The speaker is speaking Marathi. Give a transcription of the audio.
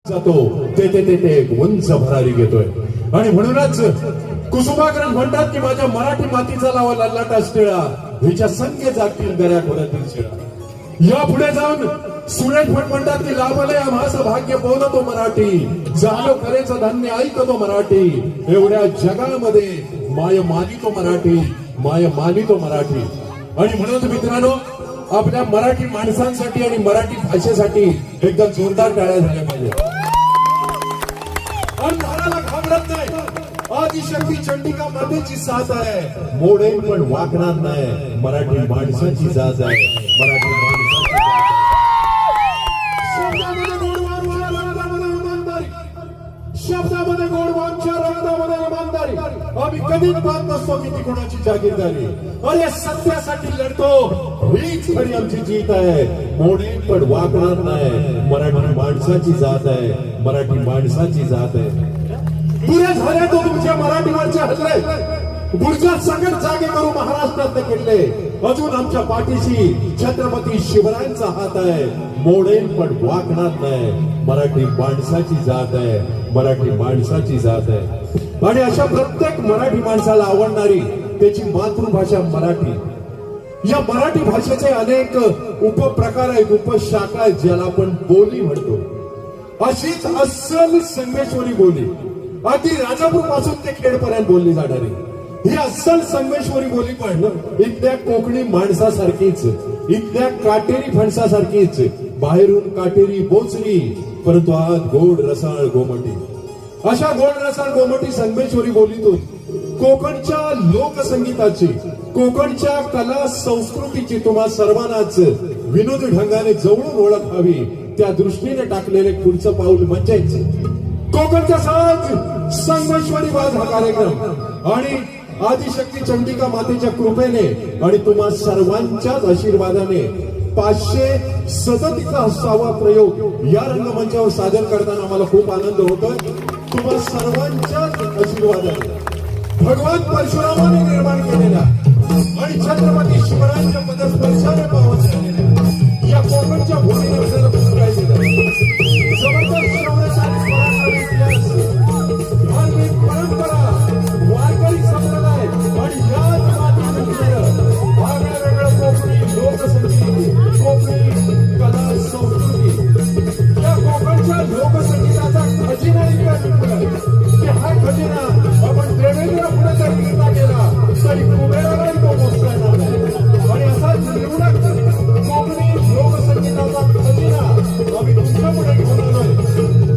जातो ते एक उंच भरारी घेतोय. आणि म्हणूनच कुसुमाग्रज म्हणतात की माझ्या मराठी मातीचा लावा लल्लाटा टिळा, हिच्या संख्ये जागतील गऱ्या खोऱ्यातील शिळा. या पुढे जाऊन सुरेश भट म्हणतात की लाभले आम्हास भाग्य बोलतो मराठी, झालो करेचं धान्य ऐकतो मराठी, एवढ्या जगामध्ये माय मानितो मराठी, माय मानितो मराठी. आणि म्हणून मित्रांनो, आपल्या मराठी माणसांसाठी आणि मराठी भाषेसाठी एकदम जोरदार टाळ्या झाल्या पाहिजे. अंधाराला घाबरत नाही, आदिशक्ती चंडिका मातेची साथ आहे, मोडेल पण वाकणार नाही, मराठी माणसाची जात आहे, मराठी माणसाची जात आहे. शब्दामध्ये गोड वाक्य, रक्तामध्ये इमानदारी. आम्ही कधीच पाहत नसतो की ती कोणाची जागीरदारी. अरे सत्यासाठी लढतो, हीच खरी आमची जीत आहे, मोडेल पण वाकणार नाही, मराठी माणसाची जात आहे, मराठी माणसाची जात आहे. पुरे झाले तो तुमच्या मराठीवरचे हल्ले, गुजरात सकट जागे करू महाराष्ट्रात किल्ले. अजून आमच्या पाठीशी छत्रपती शिवरायांचा हात आहे, मोडेल पण वाकणार नाही, मराठी माणसाची जात आहे, मराठी माणसाची जात आहे. आणि अशा प्रत्येक मराठी माणसाला आवडणारी त्याची मातृभाषा मराठी. या मराठी भाषेचे अनेक उपप्रकार आहेत, उपशाखा आहेत, ज्याला आपण बोली म्हणतो. अशीच अस्सल संगमेश्वरी बोली अगदी राजापूर पासून ते खेडपर्यंत बोलली जाणारी ही अस्सल संगमेश्वरी बोली पण इथल्या कोकणी माणसासारखीच, इथल्या काटेरी फणसासारखीच, बाहेरून काटेरी बोचली परंतु आत गोड रसाळ गोमटी. अशा गोड रसाळ गोमटी संगमेश्वरी बोलीतून कोकणच्या लोकसंगीताची, कोकणच्या कला संस्कृतीची तुम्हा सर्वांनाच विनोद ढंगाने जवळून ओळख व्हावी त्या दृष्टीने टाकलेले पुढचं पाऊल म्हणजेच कोकणचा साज संगमेश्वरी वाद हा कार्यक्रम. आणि आदिशक्ती चंडिका मातेच्या कृपेने आणि तुम्हा सर्वांच्याच आशीर्वादाने 537वा प्रयोग या रंगमंचावर सादर करताना आम्हाला खूप आनंद होतोय. तुम्हा सर्वांच्याच आशीर्वादाने भगवान परशुरामाने निर्माण केलेला आणि छत्रपती शिवरायांच्या पदस्पर्शाने पावन झालेल्या या कोकणच्या भूमीने आपल्याला काय दिलं.